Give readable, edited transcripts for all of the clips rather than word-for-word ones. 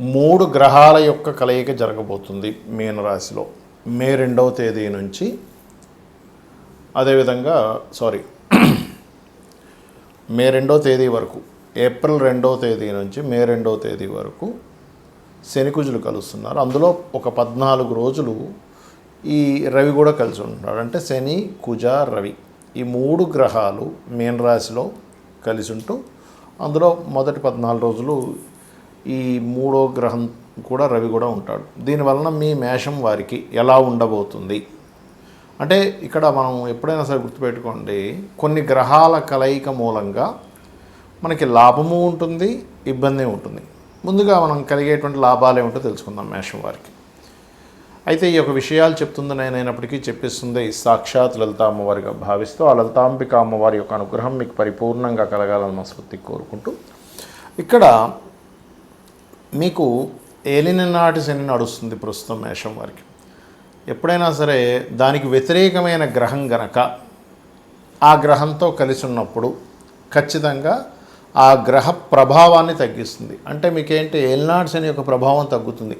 3 గ్రహాల యొక్క కలయిక జరగబోతుంది మీనరాశిలో మే 2వ తేదీ నుంచి. అదేవిధంగా మే 2వ తేదీ వరకు, ఏప్రిల్ 2వ తేదీ నుంచి మే 2వ తేదీ వరకు శని కుజులు కలుస్తున్నారు. అందులో ఒక 14 రోజులు ఈ రవి కూడా కలిసి ఉంటున్నాడు. అంటే శని కుజ రవి ఈ 3 గ్రహాలు మీనరాశిలో కలిసి ఉంటూ అందులో మొదటి 14 రోజులు ఈ 3వ గ్రహం కూడా రవి కూడా ఉంటాడు. దీనివలన మీ మేషం వారికి ఎలా ఉండబోతుంది అంటే, ఇక్కడ మనం ఎప్పుడైనా సరే గుర్తుపెట్టుకోండి, కొన్ని గ్రహాల కలయిక మూలంగా మనకి లాభము ఉంటుంది, ఇబ్బంది ఉంటుంది. ముందుగా మనం కలిగేటువంటి లాభాలు ఏమిటో తెలుసుకుందాం మేషం వారికి. అయితే ఈ యొక్క విషయాలు చెప్తుంది నేనైనప్పటికీ చెప్పిస్తుంది సాక్షాత్ లలితా అమ్మవారిగా భావిస్తూ, ఆ లలితాంబిక అమ్మవారి యొక్క అనుగ్రహం మీకు పరిపూర్ణంగా కలగాలని మనస్ఫూర్తిగా కోరుకుంటూ, ఇక్కడ మీకు ఏలిన నాటి శని నడుస్తుంది ప్రస్తుతం మేషం వారికి. ఎప్పుడైనా సరే దానికి వ్యతిరేకమైన గ్రహం గనక ఆ గ్రహంతో కలిసి ఉన్నప్పుడు ఖచ్చితంగా ఆ గ్రహ ప్రభావాన్ని తగ్గిస్తుంది. అంటే మీకేంటి, ఏలినాటి శని యొక్క ప్రభావం తగ్గుతుంది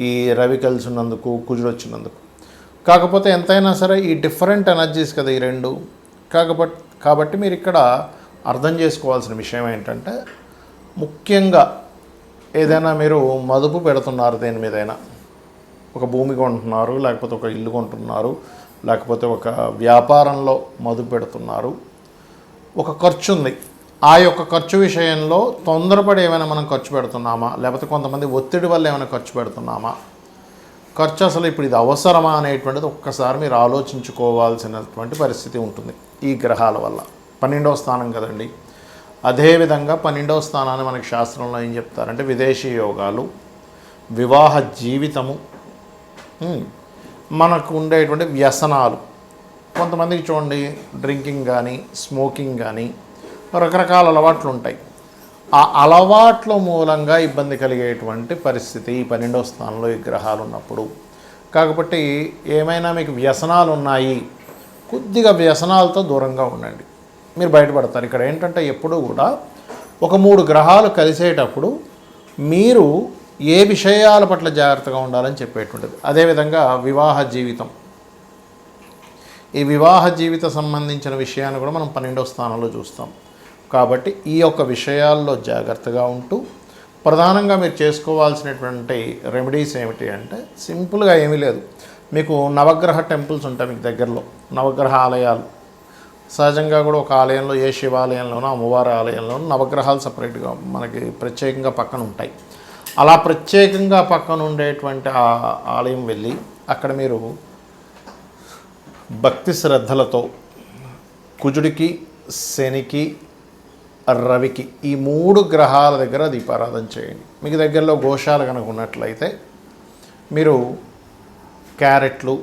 ఈ రవి కలిసి ఉన్నందుకు, కుజుడు వచ్చినందుకు. కాకపోతే ఎంతైనా సరే ఈ డిఫరెంట్ ఎనర్జీస్ కదా ఈ రెండు. కాబట్టి మీరు ఇక్కడ అర్థం చేసుకోవాల్సిన విషయం ఏంటంటే, ముఖ్యంగా ఏదైనా మీరు మదుపు పెడుతున్నారు, దేని మీదైనా ఒక భూమి కొంటున్నారు, లేకపోతే ఒక ఇల్లు కొంటున్నారు, లేకపోతే ఒక వ్యాపారంలో మదుపు పెడుతున్నారు, ఒక ఖర్చు ఉంది. ఆ యొక్క ఖర్చు విషయంలో తొందరపడి ఏమైనా మనం ఖర్చు పెడుతున్నామా, లేకపోతే కొంతమంది ఒత్తిడి వల్ల ఏమైనా ఖర్చు పెడుతున్నామా, ఖర్చు అసలు ఇప్పుడు ఇది అవసరమా అనేటువంటిది ఒక్కసారి మీరు ఆలోచించుకోవాల్సినటువంటి పరిస్థితి ఉంటుంది ఈ గ్రహాల వల్ల. 12వ స్థానం కదండి. అదేవిధంగా 12వ స్థానాన్ని మనకి శాస్త్రంలో ఏం చెప్తారంటే, విదేశీ యోగాలు, వివాహ జీవితము, మనకు ఉండేటువంటి వ్యసనాలు. కొంతమందికి చూడండి, డ్రింకింగ్ కానీ స్మోకింగ్ కానీ రకరకాల అలవాట్లు ఉంటాయి. ఆ అలవాట్ల మూలంగా ఇబ్బంది కలిగేటువంటి పరిస్థితి 12వ స్థానంలో ఈ గ్రహాలు ఉన్నప్పుడు. కాబట్టి ఏమైనా మీకు వ్యసనాలు ఉన్నాయి, కొద్దిగా వ్యసనాలతో దూరంగా ఉండండి, మీరు బయటపడతారు. ఇక్కడ ఏంటంటే ఎప్పుడూ కూడా ఒక 3 గ్రహాలు కలిసేటప్పుడు మీరు ఏ విషయాల పట్ల జాగ్రత్తగా ఉండాలని చెప్పేటువంటిది. అదేవిధంగా వివాహ జీవితం, ఈ వివాహ జీవిత సంబంధించిన విషయాన్ని కూడా మనం 12వ స్థానంలో చూస్తాం. కాబట్టి ఈ యొక్క విషయాల్లో జాగ్రత్తగా ఉంటూ, ప్రధానంగా మీరు చేసుకోవాల్సినటువంటి రెమెడీస్ ఏమిటి అంటే, సింపుల్గా ఏమీ లేదు. మీకు నవగ్రహ టెంపుల్స్ ఉంటాయి మీకు దగ్గరలో, నవగ్రహ ఆలయాలు. సహజంగా కూడా ఒక ఆలయంలో, ఏ శివాలయంలోనో అమ్మవారి ఆలయంలోనూ నవగ్రహాలు సపరేట్గా మనకి ప్రత్యేకంగా పక్కన ఉంటాయి. అలా ప్రత్యేకంగా పక్కన ఉండేటువంటి ఆ ఆలయం వెళ్ళి అక్కడ మీరు భక్తి శ్రద్ధలతో కుజుడికి, శనికి, రవికి ఈ 3 గ్రహాల దగ్గర దీపారాధన చేయండి. మీకు దగ్గరలో గోశాల కనుక ఉన్నట్లయితే మీరు క్యారెట్లు,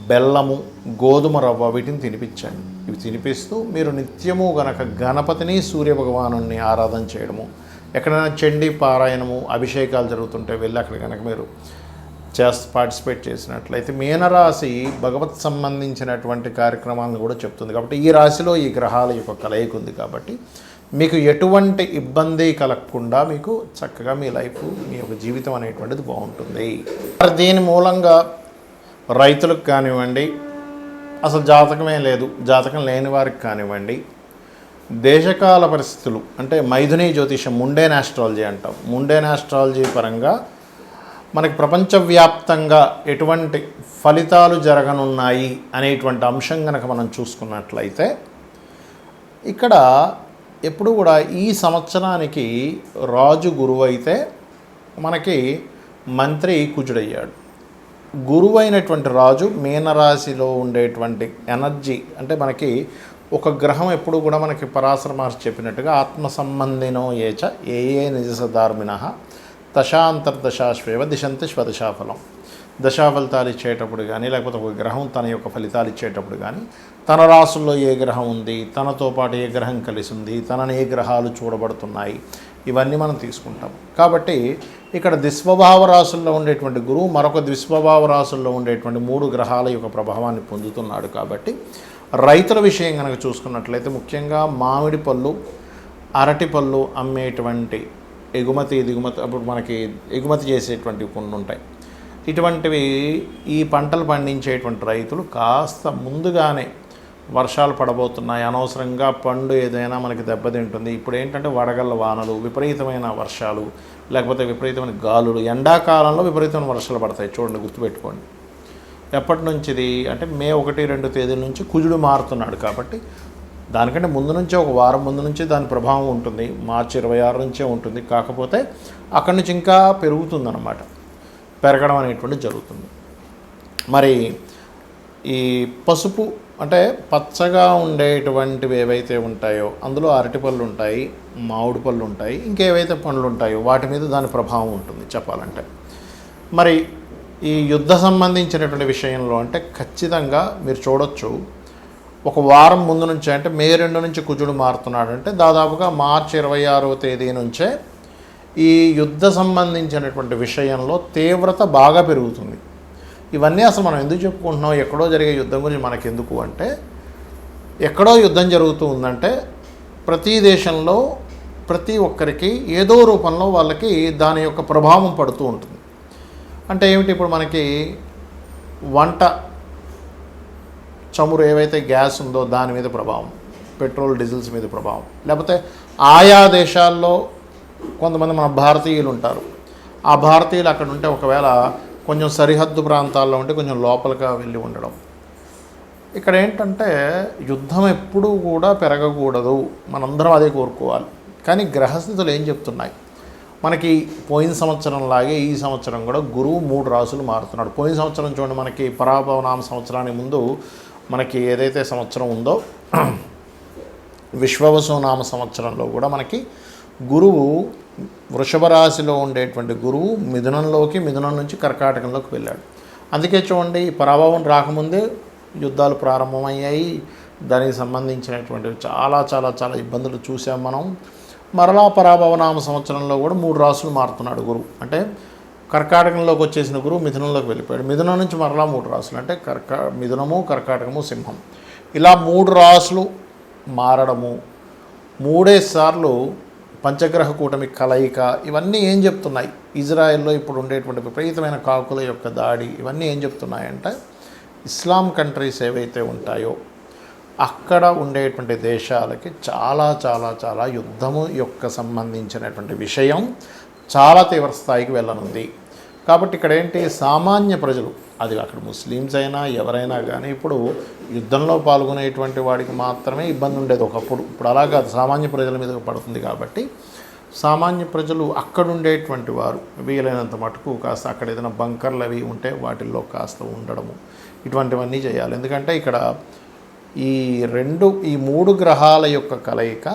బెల్లము, గోధుమ రవ్వ వీటిని తినిపించండి. ఇవి తినిపిస్తూ మీరు నిత్యము గనక గణపతిని, సూర్యభగవాను ఆరాధన చేయడము, ఎక్కడైనా చండీ పారాయణము, అభిషేకాలు జరుగుతుంటే వెళ్ళి అక్కడ కనుక మీరు పార్టిసిపేట్ చేసినట్లయితే మీనరాశి భగవత్ సంబంధించినటువంటి కార్యక్రమాలను కూడా చెప్తుంది. కాబట్టి ఈ రాశిలో ఈ గ్రహాల యొక్క కలయిక ఉంది. కాబట్టి మీకు ఎటువంటి ఇబ్బంది కలగకుండా మీకు చక్కగా మీ లైఫ్, మీ యొక్క జీవితం అనేటువంటిది బాగుంటుంది. దీని మూలంగా రైతులకు కానివ్వండి, అసలు జాతకమే లేదు, జాతకం లేని వారికి కానివ్వండి, దేశకాల పరిస్థితులు అంటే మైథుని జ్యోతిషం, ముండేన్ ఆస్ట్రాలజీ అంటాం, ముండేన్ ఆస్ట్రాలజీ పరంగా మనకి ప్రపంచవ్యాప్తంగా ఎటువంటి ఫలితాలు జరగనున్నాయి అనేటువంటి అంశం కనుక మనం చూసుకున్నట్లయితే, ఇక్కడ ఎప్పుడు కూడా ఈ సంవత్సరానికి రాజు గురువు అయితే మనకి మంత్రి కుజుడయ్యాడు. గురువైనటువంటి రాజు మీనరాశిలో ఉండేటువంటి ఎనర్జీ అంటే మనకి ఒక గ్రహం ఎప్పుడు కూడా మనకి పరాశర మహర్షి చెప్పినట్టుగా ఆత్మ సంబంధినో ఏచ ఏ నిజసధార్మిణ దశాంతర్దశాశ్వేవ దిశంతి స్వదశాఫలం. దశాఫలితాలు ఇచ్చేటప్పుడు కానీ, లేకపోతే ఒక గ్రహం తన యొక్క ఫలితాలు ఇచ్చేటప్పుడు కానీ, తన రాసుల్లో ఏ గ్రహం ఉంది, తనతో పాటు ఏ గ్రహం కలిసి ఉంది, తనని ఏ గ్రహాలు చూడబడుతున్నాయి, ఇవన్నీ మనం తీసుకుంటాం. కాబట్టి ఇక్కడ ద్విస్వభావ రాశుల్లో ఉండేటువంటి గురువు మరొక ద్విస్వభావ రాశుల్లో ఉండేటువంటి 3 గ్రహాల యొక్క ప్రభావాన్ని పొందుతున్నాడు. కాబట్టి రైతుల విషయం కనుక చూసుకున్నట్లయితే ముఖ్యంగా మామిడి పళ్ళు, అరటి పళ్ళు అమ్మేటువంటి దిగుమతి అప్పుడు మనకి ఎగుమతి చేసేటువంటివి కొన్ని ఉంటాయి. ఇటువంటివి ఈ పంటలు పండించేటువంటి రైతులు కాస్త ముందుగానే వర్షాలు పడబోతున్నాయి, అనవసరంగా పండు ఏదైనా మనకి దెబ్బతింటుంది. ఇప్పుడు ఏంటంటే వడగళ్ళ వానలు, విపరీతమైన వర్షాలు, లేకపోతే విపరీతమైన గాలులు, ఎండాకాలంలో విపరీతమైన వర్షాలు పడతాయి. చూడండి, గుర్తుపెట్టుకోండి. ఎప్పటి నుంచి ఇది అంటే మే 1-2 తేదీల నుంచి కుజుడు మారుతున్నాడు కాబట్టి దానికంటే ముందు నుంచే, ఒక వారం ముందు నుంచి దాని ప్రభావం ఉంటుంది. మార్చి 26 నుంచే ఉంటుంది. కాకపోతే అక్కడి నుంచి ఇంకా పెరుగుతుందన్నమాట, పెరగడం అనేటువంటిది జరుగుతుంది. మరి ఈ పసుపు అంటే పచ్చగా ఉండేటువంటివి ఏవైతే ఉంటాయో అందులో అరటిపళ్ళు ఉంటాయి, మామిడి పళ్ళు ఉంటాయి, ఇంకేవైతే పండ్లు ఉంటాయో వాటి మీద దాని ప్రభావం ఉంటుంది చెప్పాలంటే. మరి ఈ యుద్ధ సంబంధించినటువంటి విషయంలో అంటే ఖచ్చితంగా మీరు చూడొచ్చు, ఒక వారం ముందు నుంచే అంటే మే 2 నుంచి కుజుడు మారుతున్నాడంటే దాదాపుగా మార్చి 26వ తేదీ నుంచే ఈ యుద్ధ సంబంధించినటువంటి విషయంలో తీవ్రత బాగా పెరుగుతుంది. ఇవన్నీ అసలు మనం ఎందుకు చెప్పుకుంటున్నాం? ఎక్కడో జరిగే యుద్ధం గురించి మనకెందుకు అంటే, ఎక్కడో యుద్ధం జరుగుతూ ఉందంటే ప్రతి దేశంలో ప్రతి ఒక్కరికి ఏదో రూపంలో వాళ్ళకి దాని యొక్క ప్రభావం పడుతూ ఉంటుంది. అంటే ఏమిటి, ఇప్పుడు మనకి వంట చమురు ఏవైతే గ్యాస్ ఉందో దాని మీద ప్రభావం, పెట్రోల్ డీజిల్స్ మీద ప్రభావం, లేకపోతే ఆయా దేశాల్లో కొంతమంది మన భారతీయులు ఉంటారు. ఆ భారతీయులు అక్కడ ఉంటే ఒకవేళ కొంచెం సరిహద్దు ప్రాంతాల్లో ఉంటే కొంచెం లోపలిగా వెళ్ళి ఉండడం. ఇక్కడ ఏంటంటే యుద్ధం ఎప్పుడూ కూడా పెరగకూడదు, మనందరం అదే కోరుకోవాలి. కానీ గ్రహస్థితులు ఏం చెప్తున్నాయి మనకి? పోయిన సంవత్సరం లాగే ఈ సంవత్సరం కూడా గురువు 3 రాసులు మారుతున్నాడు. పోయిన సంవత్సరం చూడండి, మనకి పరాభవనామ సంవత్సరానికి ముందు మనకి ఏదైతే సంవత్సరం ఉందో విశ్వవసునామ సంవత్సరంలో కూడా మనకి గురువు వృషభ రాశిలో ఉండేటువంటి గురువు మిథునం నుంచి కర్కాటకంలోకి వెళ్ళాడు. అందుకే చూడండి, పరాభవం రాకముందే యుద్ధాలు ప్రారంభమయ్యాయి. దానికి సంబంధించినటువంటి చాలా చాలా చాలా ఇబ్బందులు చూసాం మనం. మరలా పరాభవనామ సంవత్సరంలో కూడా 3 రాసులు మారుతున్నాడు గురువు. అంటే కర్కాటకంలోకి వచ్చేసిన గురువు మిథునంలోకి వెళ్ళిపోయాడు. మిథునం నుంచి మరలా 3 రాసులు అంటే మిథునము, కర్కాటకము, సింహం, ఇలా 3 రాసులు మారడము, 3 సార్లు పంచగ్రహ కూటమి కలయిక, ఇవన్నీ ఏం చెప్తున్నాయి? ఇజ్రాయెల్లో ఇప్పుడు ఉండేటువంటి విపరీతమైన కాకుల యొక్క దాడి, ఇవన్నీ ఏం చెప్తున్నాయంటే ఇస్లాం కంట్రీస్ ఏవైతే ఉంటాయో అక్కడ ఉండేటువంటి దేశాలకి చాలా చాలా చాలా యుద్ధము యొక్క సంబంధించినటువంటి విషయం చాలా తీవ్ర స్థాయికి వెళ్ళనుంది. కాబట్టి ఇక్కడ ఏంటి, సామాన్య ప్రజలు, అది అక్కడ ముస్లిమ్స్ అయినా ఎవరైనా కానీ ఇప్పుడు యుద్ధంలో పాల్గొనేటువంటి వాడికి మాత్రమే ఇబ్బంది ఉండేది ఒకప్పుడు. ఇప్పుడు అలాగా సామాన్య ప్రజల మీద పడుతుంది. కాబట్టి సామాన్య ప్రజలు అక్కడ ఉండేటువంటి వారు వీలైనంత మటుకు కాస్త అక్కడ ఏదైనా బంకర్లు అవి ఉంటే వాటిల్లో కాస్త ఉండడము, ఇటువంటివన్నీ చేయాలి. ఎందుకంటే ఇక్కడ ఈ 3 గ్రహాల యొక్క కలయిక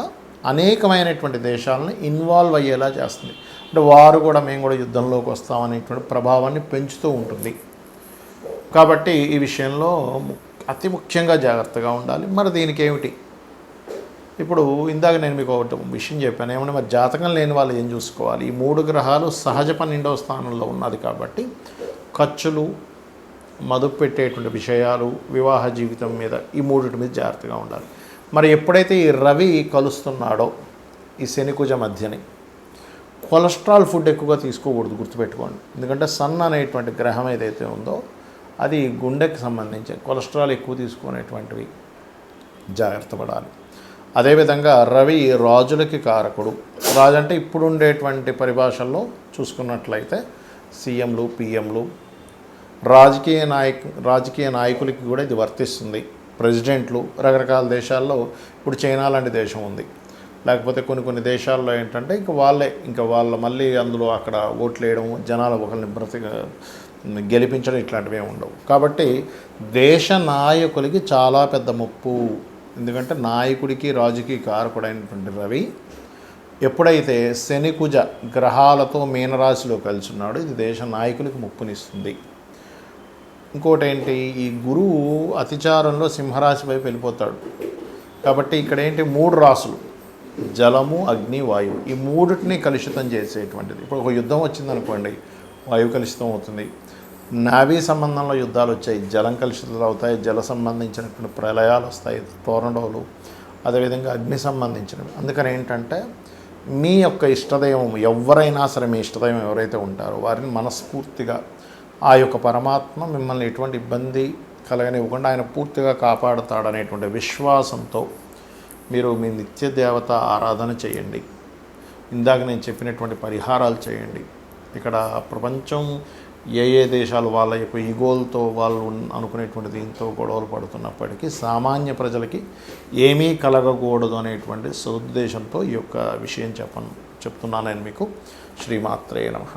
అనేకమైనటువంటి దేశాలను ఇన్వాల్వ్ అయ్యేలా చేస్తుంది. అంటే వారు కూడా మేము కూడా యుద్ధంలోకి వస్తామనేటువంటి ప్రభావాన్ని పెంచుతూ ఉంటుంది. కాబట్టి ఈ విషయంలో అతి ముఖ్యంగా జాగ్రత్తగా ఉండాలి. మరి దీనికి ఏమిటి? ఇప్పుడు ఇందాక నేను మీకు ఒకటి విషయం చెప్పాను, ఏమంటే మరి జాతకం లేని వాళ్ళు ఏం చూసుకోవాలి? ఈ 3 గ్రహాలు సహజ 12వ స్థానంలో ఉన్నది కాబట్టి ఖర్చులు, మదుపు పెట్టేటువంటి విషయాలు, వివాహ జీవితం మీద ఈ 3 మీద జాగ్రత్తగా ఉండాలి. మరి ఎప్పుడైతే ఈ రవి కలుస్తున్నాడో ఈ శనికుజ మధ్యని, కొలెస్ట్రాల్ ఫుడ్ ఎక్కువగా తీసుకోకూడదు, గుర్తుపెట్టుకోండి. ఎందుకంటే సన్ అనేటువంటి గ్రహం ఏదైతే ఉందో అది గుండెకి సంబంధించి కొలెస్ట్రాల్ ఎక్కువ తీసుకునేటువంటివి జాగ్రత్త పడాలి. అదేవిధంగా రవి రాజులకి కారకుడు. రాజు అంటే ఇప్పుడు ఉండేటువంటి పరిభాషల్లో చూసుకున్నట్లయితే సీఎంలు, పిఎంలు, రాజకీయ నాయకులకి కూడా ఇది వర్తిస్తుంది. ప్రెసిడెంట్లు, రకరకాల దేశాల్లో ఇప్పుడు చైనా లాంటి దేశం ఉంది, లేకపోతే కొన్ని దేశాల్లో ఏంటంటే ఇంకా వాళ్ళ మళ్ళీ అందులో అక్కడ ఓట్లు వేయడం, జనాలు ఒకరిని గెలిపించడం, ఇట్లాంటివి ఏమి ఉండవు. కాబట్టి దేశ నాయకులకి చాలా పెద్ద ముప్పు. ఎందుకంటే నాయకుడికి రాజుకి కారకుడైనటువంటి రవి ఎప్పుడైతే శనికుజ గ్రహాలతో మీనరాశిలో కలిసి ఉన్నాడో ఇది దేశ నాయకులకి ముప్పునిస్తుంది. ఇంకోటి ఏంటి, ఈ గురువు అతిచారంలో సింహరాశి వైపు వెళ్ళిపోతాడు. కాబట్టి ఇక్కడ ఏంటి, 3 రాశులు జలము, అగ్ని, వాయువు, ఈ 3టిని కలుషితం చేసేటువంటిది. ఇప్పుడు ఒక యుద్ధం వచ్చిందనుకోండి, వాయువు కలుషితం అవుతుంది. నావీ సంబంధంలో యుద్ధాలు వచ్చాయి, జలం కలుషితాలు అవుతాయి, జల సంబంధించినటువంటి ప్రళయాలు వస్తాయి, టోర్నడోలు, అదేవిధంగా అగ్ని సంబంధించినవి. అందుకని ఏంటంటే మీ యొక్క ఇష్టదైవం ఎవరైనా సరే, మీ ఇష్టదైవం ఎవరైతే ఉంటారో వారిని మనస్ఫూర్తిగా ఆ యొక్క పరమాత్మ మిమ్మల్ని ఎటువంటి ఇబ్బంది కలగనివ్వకుండా ఆయన పూర్తిగా కాపాడుతాడనేటువంటి విశ్వాసంతో మీరు మీ నిత్య దేవత ఆరాధన చేయండి. ఇందాక నేను చెప్పినటువంటి పరిహారాలు చేయండి. ఇక్కడ ప్రపంచం ఏ దేశాలు వాళ్ళ యొక్క ఈగోలతో వాళ్ళు అనుకునేటువంటి దీంతో గొడవలు పడుతున్నప్పటికీ సామాన్య ప్రజలకి ఏమీ కలగకూడదు అనేటువంటి సదుద్దేశంతో ఈ యొక్క విషయం చెప్తున్నాను నేను మీకు. శ్రీమాత్రే నమః.